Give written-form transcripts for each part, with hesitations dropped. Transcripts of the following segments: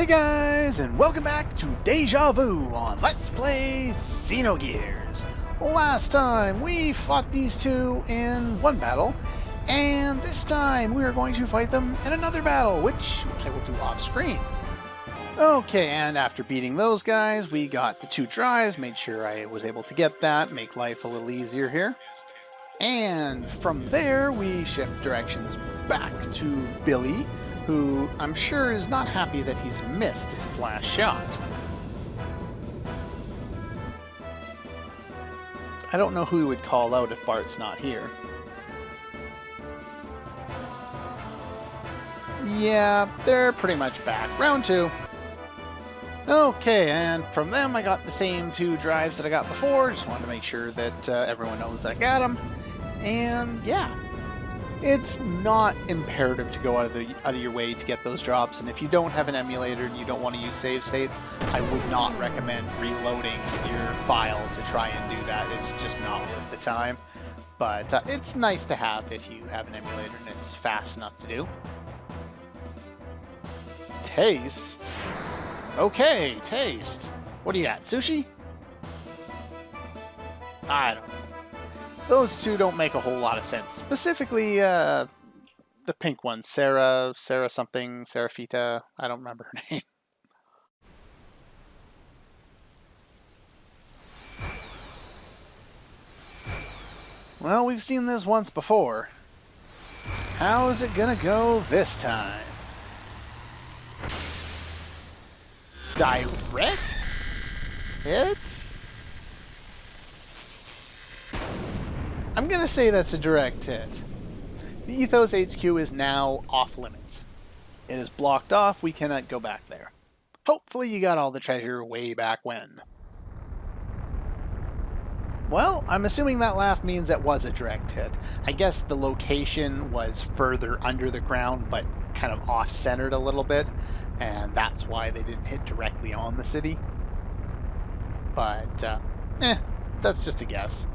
Hey guys, and welcome back to Deja Vu on Let's Play Xenogears. Last time we fought these two in one battle, and this time we are going to fight them in another battle, which I will do off screen. Okay, and after beating those guys, we got the two drives, made sure I was able to get that, make life a little easier here. And from there, we shift directions back to Billy, who I'm sure is not happy that he's missed his last shot. I don't know who he would call out if Bart's not here. Yeah, they're pretty much back. Round two. Okay, and from them I got the same two drives that I got before. Just wanted to make sure that everyone knows that I got them. And yeah. It's not imperative to go out of your way to get those drops, and if you don't have an emulator and you don't want to use save states, I would not recommend reloading your file to try and do that. It's just not worth the time. But it's nice to have if you have an emulator and it's fast enough to do. Taste? Okay, taste. What do you got? Sushi? I don't know. Those two don't make a whole lot of sense. Specifically, the pink one, Sarah something, Serafita, I don't remember her name. Well, we've seen this once before. How is it gonna go this time? Direct hit? I'm going to say that's a direct hit. The Ethos HQ is now off limits. It is blocked off, we cannot go back there. Hopefully you got all the treasure way back when. Well, I'm assuming that laugh means that was a direct hit. I guess the location was further under the ground, but kind of off-centered a little bit, and that's why they didn't hit directly on the city. But, that's just a guess.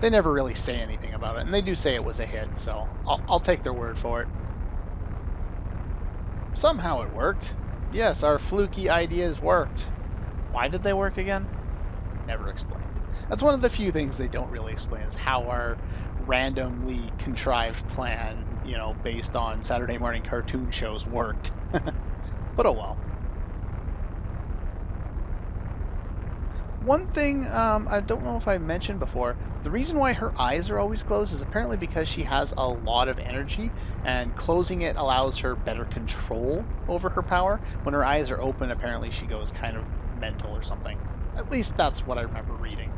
They never really say anything about it, and they do say it was a hit, so I'll take their word for it. Somehow it worked. Yes, our fluky ideas worked. Why did they work again? Never explained. That's one of the few things they don't really explain, is how our randomly contrived plan, you know, based on Saturday morning cartoon shows worked. But oh well. One thing I don't know if I mentioned before, the reason why her eyes are always closed is apparently because she has a lot of energy, and closing it allows her better control over her power. When her eyes are open, apparently she goes kind of mental or something. At least that's what I remember reading.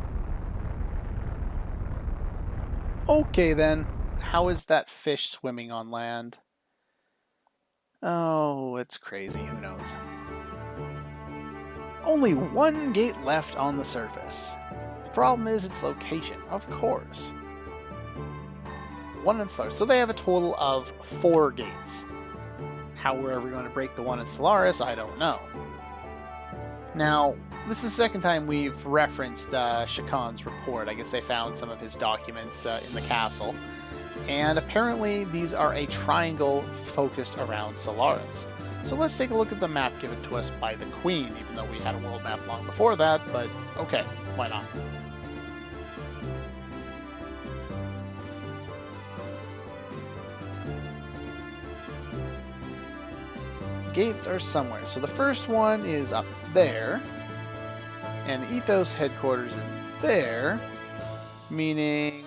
Okay then, how is that fish swimming on land? Oh, it's crazy, who knows? Only one gate left on the surface. The problem is its location, of course. One in Solaris. So they have a total of 4 gates. How we're ever going to break the one in Solaris, I don't know. Now, this is the second time we've referenced Shakan's report. I guess they found some of his documents in the castle. And apparently these are a triangle focused around Solaris. So let's take a look at the map given to us by the Queen, even though we had a world map long before that, but okay, why not? Gates are somewhere. So the first one is up there, and the Ethos headquarters is there, meaning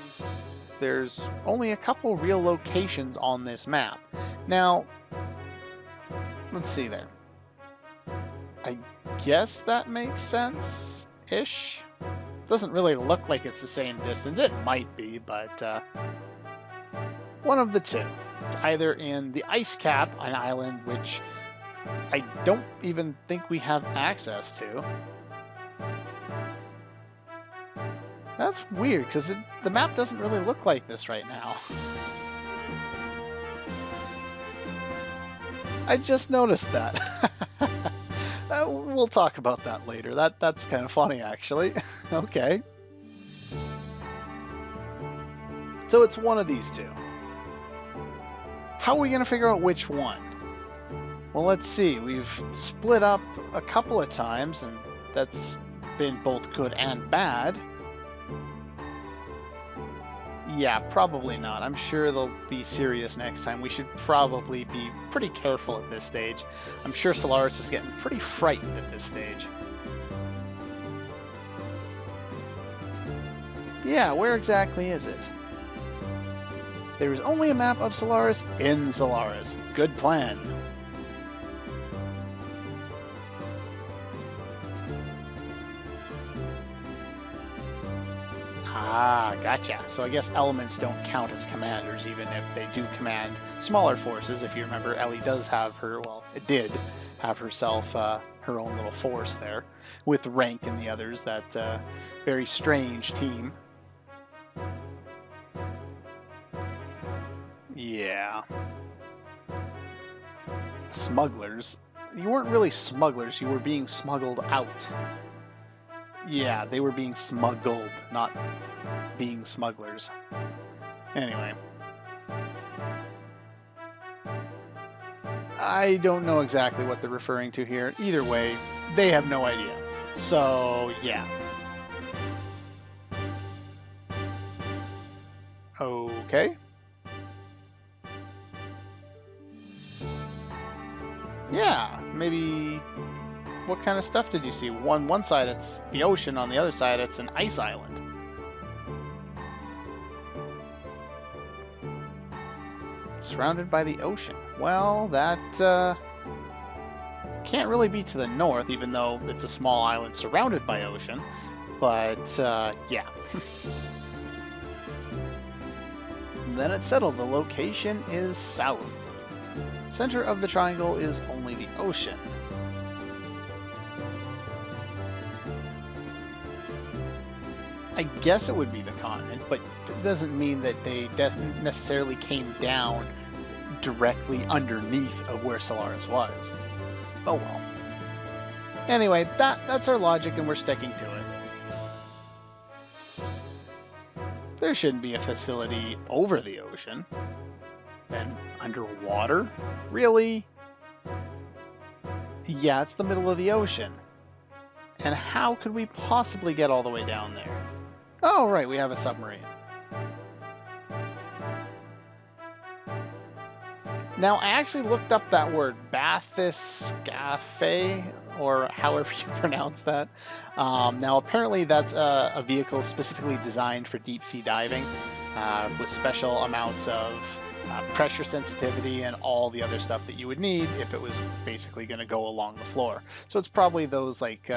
there's only a couple real locations on this map. Now, let's see there. I guess that makes sense-ish. Doesn't really look like it's the same distance. It might be, but one of the two. It's either in the Ice Cap, an island which I don't even think we have access to. That's weird, because the map doesn't really look like this right now. I just noticed that. We'll talk about that later. That's kind of funny, actually. Okay. So it's one of these two. How are we going to figure out which one? Well, let's see. We've split up a couple of times, and that's been both good and bad. Yeah, probably not. I'm sure they'll be serious next time. We should probably be pretty careful at this stage. I'm sure Solaris is getting pretty frightened at this stage. Yeah, where exactly is it? There is only a map of Solaris in Solaris. Good plan. Ah, gotcha. So I guess elements don't count as commanders, even if they do command smaller forces. If you remember, Ellie does have her, well, it did have herself her own little force there, with Rank and the others, that very strange team. Yeah. Smugglers. You weren't really smugglers, you were being smuggled out. Yeah, they were being smuggled, not being smugglers. Anyway. I don't know exactly what they're referring to here. Either way, they have no idea. So, yeah. Okay. Yeah, maybe... What kind of stuff did you see? On one side it's the ocean, on the other side it's an ice island. Surrounded by the ocean. Well, that can't really be to the north, even though it's a small island surrounded by ocean. But, yeah. Then it's settled. The location is south. Center of the triangle is only the ocean. I guess it would be the continent, but it doesn't mean that they necessarily came down directly underneath of where Solaris was. Oh well. Anyway, that's our logic and we're sticking to it. There shouldn't be a facility over the ocean. Then underwater? Really? Yeah, it's the middle of the ocean. And how could we possibly get all the way down there? Oh, right, we have a submarine. Now, I actually looked up that word, bathyscaphe, or however you pronounce that. Now, apparently that's a vehicle specifically designed for deep-sea diving, with special amounts of pressure sensitivity and all the other stuff that you would need if it was basically going to go along the floor. So it's probably those like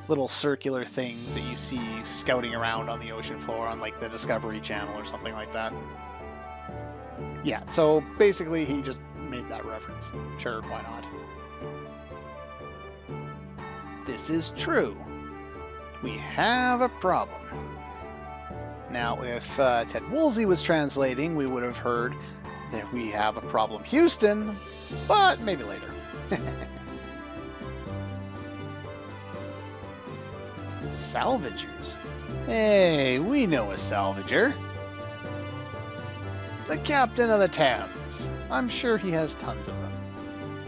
little circular things that you see scouting around on the ocean floor on like the Discovery Channel or something like that. Yeah, so basically he just made that reference. Sure, why not? This is true. We have a problem. Now, if Ted Woolsey was translating, we would have heard that we have a problem, Houston, but maybe later. Salvagers? Hey, we know a salvager. The captain of the Thames. I'm sure he has tons of them.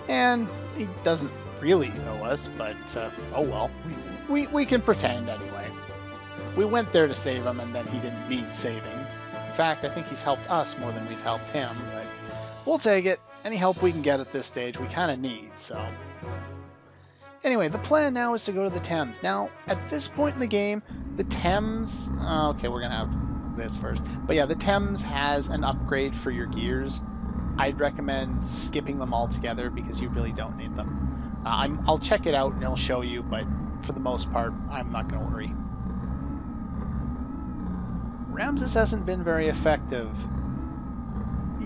And he doesn't really owe us, but oh well, we can pretend anyway. We went there to save him, and then he didn't need saving. In fact, I think he's helped us more than we've helped him, but we'll take it. Any help we can get at this stage, we kind of need, so... Anyway, the plan now is to go to the Thames. Now, at this point in the game, the Thames... okay, we're going to have this first. But yeah, the Thames has an upgrade for your gears. I'd recommend skipping them altogether because you really don't need them. I'll check it out and I'll show you, but for the most part, I'm not going to worry. Ramses hasn't been very effective.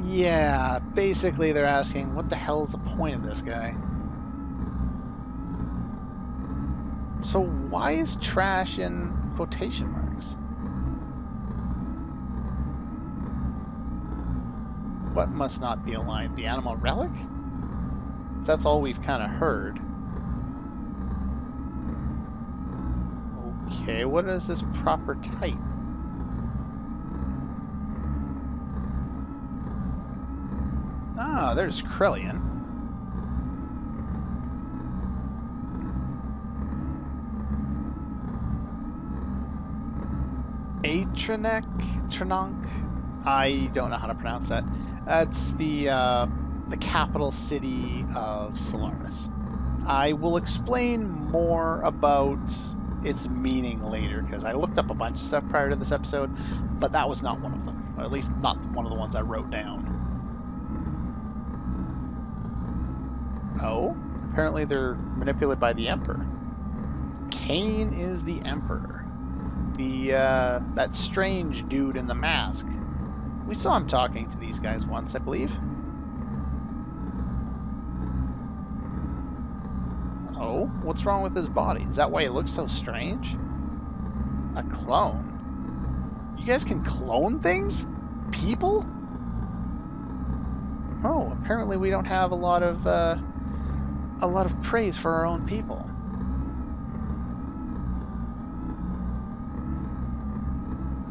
Yeah, basically they're asking, what the hell is the point of this guy? So why is trash in quotation marks? What must not be aligned? The animal relic? That's all we've kind of heard. Okay, what is this proper type? Ah, there's Krellian. Trononk. I don't know how to pronounce that. It's the capital city of Solaris. I will explain more about its meaning later because I looked up a bunch of stuff prior to this episode, but that was not one of them, or at least not one of the ones I wrote down. Oh, apparently they're manipulated by the Emperor. Kane is the Emperor. That strange dude in the mask. We saw him talking to these guys once, I believe. Oh, what's wrong with his body? Is that why he looks so strange? A clone? You guys can clone things? People? Oh, apparently we don't have a lot of praise for our own people.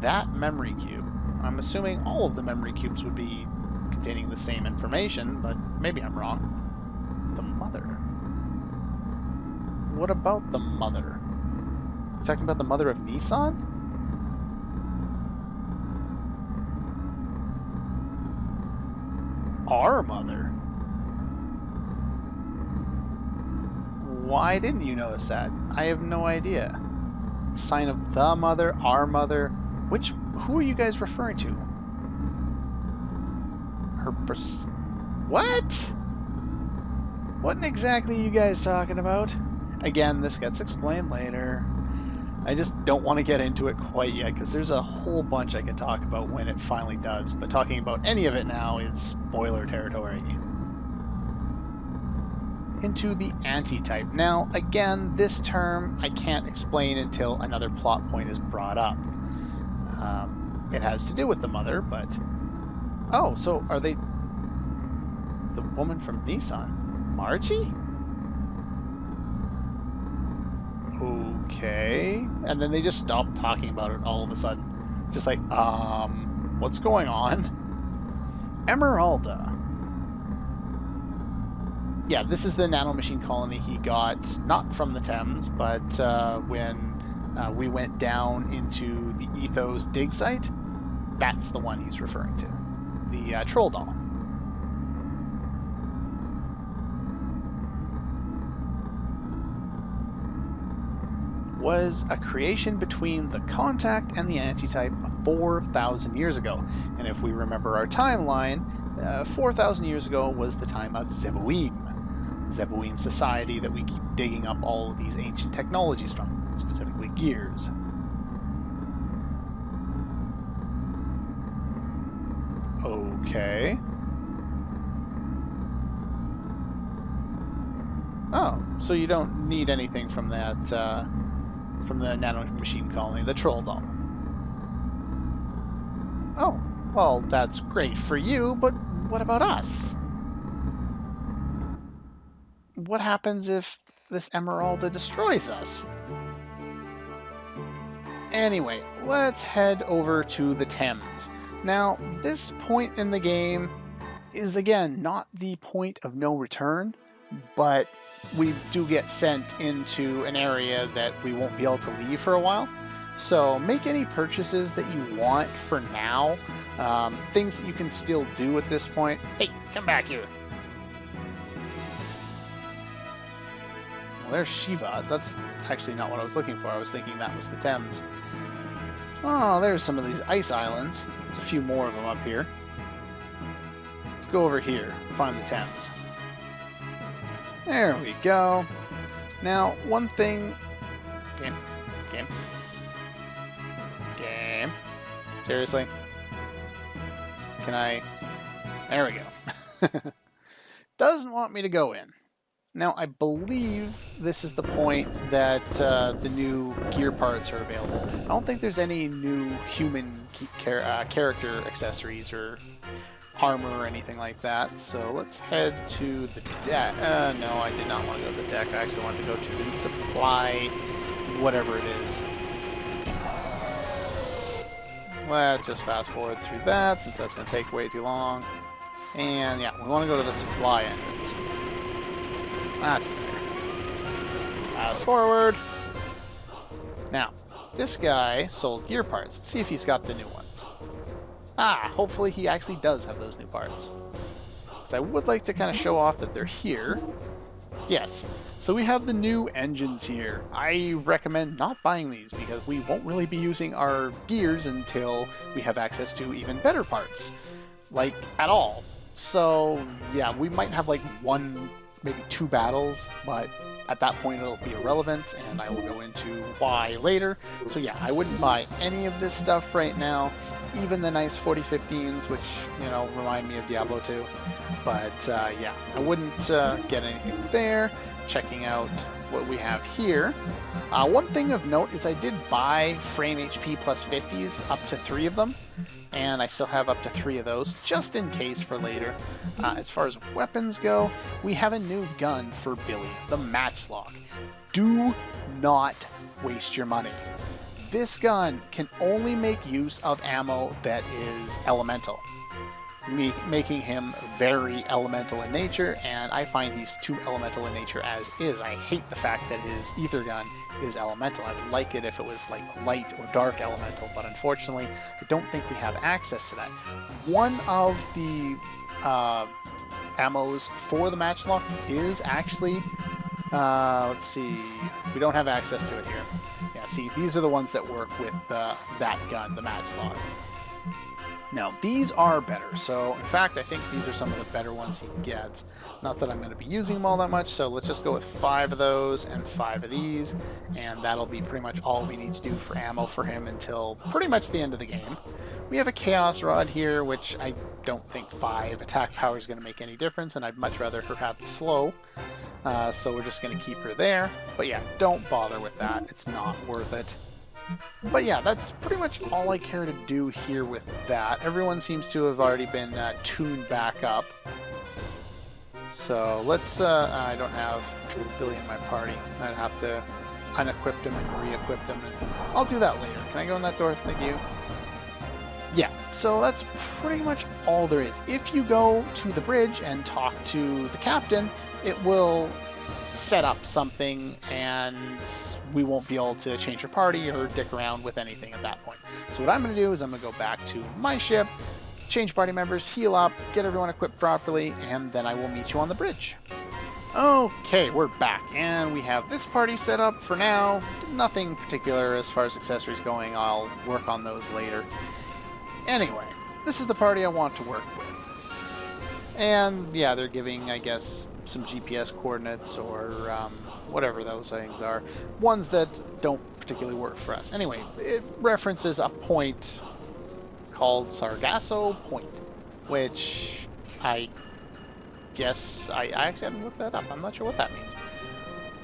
That memory cube. I'm assuming all of the memory cubes would be containing the same information, but maybe I'm wrong. The mother. What about the mother? You talking about the mother of Nissan? Our mother? Why didn't you notice that? I have no idea. Sign of the mother, our mother. Who are you guys referring to? What? What exactly are you guys talking about? Again, this gets explained later. I just don't want to get into it quite yet because there's a whole bunch I can talk about when it finally does, but talking about any of it now is spoiler territory. Into the anti-type. Now, again, this term I can't explain until another plot point is brought up. It has to do with the mother, but... Oh, so are they... the woman from Nissan? Margie? Okay. And then they just stopped talking about it all of a sudden. Just like, what's going on? Emeralda. Yeah, this is the nanomachine colony he got, not from the Thames, but when we went down into the Ethos dig site. That's the one he's referring to. The troll doll. Was a creation between the Contact and the Antitype 4,000 years ago. And if we remember our timeline, 4,000 years ago was the time of Zeboim. Zeboim society that we keep digging up all of these ancient technologies from, specifically gears. Okay. Oh, so you don't need anything from that, from the nanomachine colony, the troll doll. Oh, well, that's great for you, but what about us? What happens if this Emeralda destroys us? Anyway, let's head over to the Thames. Now, this point in the game is, again, not the point of no return, but we do get sent into an area that we won't be able to leave for a while. So make any purchases that you want for now. Things that you can still do at this point. Hey, come back here. Well, there's Shiva. That's actually not what I was looking for. I was thinking that was the Thames. Oh, there's some of these ice islands. There's a few more of them up here. Let's go over here, find the Thames. There we go. Now, one thing... Game. Seriously? Can I... There we go. Doesn't want me to go in. Now, I believe this is the point that the new gear parts are available. I don't think there's any new human character accessories or armor or anything like that. So let's head to the deck. No, I did not want to go to the deck. I actually wanted to go to the supply, whatever it is. Let's just fast forward through that since that's going to take way too long. And yeah, we want to go to the supply entrance. That's better. Fast forward. Now, this guy sold gear parts. Let's see if he's got the new ones. Ah, hopefully he actually does have those new parts. Because I would like to kind of show off that they're here. Yes, so we have the new engines here. I recommend not buying these because we won't really be using our gears until we have access to even better parts. Like, at all. So, yeah, we might have like one, maybe two battles, but at that point it'll be irrelevant, and I will go into why later. So yeah, I wouldn't buy any of this stuff right now, even the nice 4015s, which, you know, remind me of Diablo 2. But yeah, I wouldn't get anything there. Checking out what we have here. One thing of note is I did buy frame HP plus 50s, up to 3 of them, and I still have up to 3 of those, just in case for later. As far as weapons go, we have a new gun for Billy, the Matchlock. Do not waste your money. This gun can only make use of ammo that is elemental, making him very elemental in nature, and I find he's too elemental in nature as is. I hate the fact that his ether gun is elemental. I'd like it if it was like light or dark elemental, but unfortunately I don't think we have access to that. One of the ammos for the Matchlock is actually, let's see, we don't have access to it here. Yeah, see, these are the ones that work with that gun, the Matchlock. Now, these are better, so in fact, I think these are some of the better ones he gets. Not that I'm going to be using them all that much, so let's just go with 5 of those and 5 of these, and that'll be pretty much all we need to do for ammo for him until pretty much the end of the game. We have a Chaos Rod here, which I don't think 5 attack power is going to make any difference, and I'd much rather her have the slow, so we're just going to keep her there. But yeah, don't bother with that, it's not worth it. But yeah, that's pretty much all I care to do here with that. Everyone seems to have already been tuned back up. So let's, I don't have Billy in my party. I'd have to unequip him and re-equip him. And I'll do that later. Can I go in that door? Thank you. Yeah, so that's pretty much all there is. If you go to the bridge and talk to the captain, it will set up something and we won't be able to change your party or dick around with anything at that point. So what I'm going to do is I'm going to go back to my ship, change party members, heal up, get everyone equipped properly, and then I will meet you on the bridge. Okay, we're back, and we have this party set up for now. Nothing particular as far as accessories going. I'll work on those later. Anyway, this is the party I want to work with. And yeah, they're giving, I guess, some GPS coordinates or whatever those things are. Ones that don't particularly work for us. Anyway, it references a point called Sargasso Point, which I guess I actually haven't looked that up. I'm not sure what that means.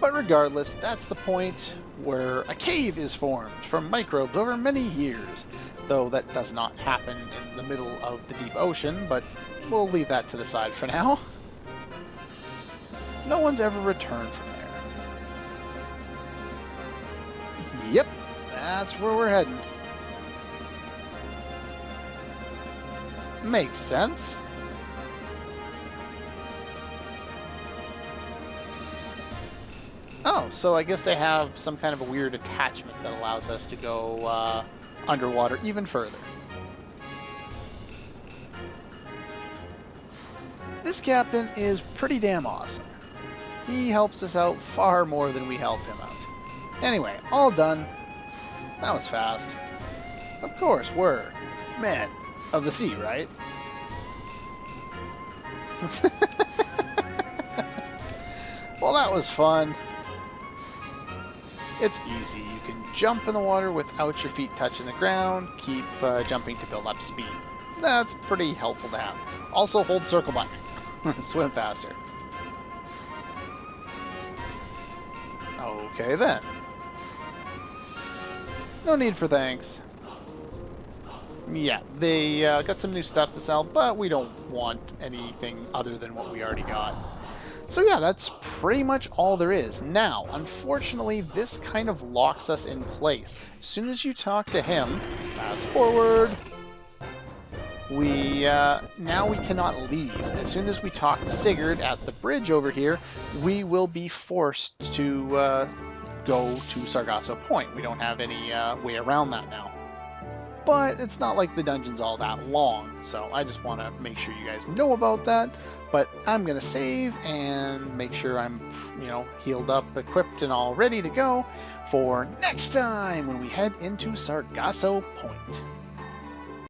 But regardless, that's the point where a cave is formed from microbes over many years, though that does not happen in the middle of the deep ocean, but we'll leave that to the side for now. No one's ever returned from there. Yep, that's where we're heading. Makes sense. Oh, so I guess they have some kind of a weird attachment that allows us to go underwater even further. This captain is pretty damn awesome. He helps us out far more than we help him out. Anyway, all done. That was fast. Of course, we're men of the sea, right? Well, that was fun. It's easy. You can jump in the water without your feet touching the ground. Keep jumping to build up speed. That's pretty helpful to have. Also, hold circle button. Swim faster. Okay then. No need for thanks. Yeah, they got some new stuff to sell, but we don't want anything other than what we already got. So yeah, that's pretty much all there is. Now, unfortunately, this kind of locks us in place. As soon as you talk to him, fast forward, now we cannot leave. As soon as we talk to Sigurd at the bridge over here, we will be forced to go to Sargasso Point. We don't have any way around that now. But it's not like the dungeon's all that long, so I just want to make sure you guys know about that. But I'm going to save and make sure I'm, healed up, equipped, and all ready to go for next time when we head into Sargasso Point.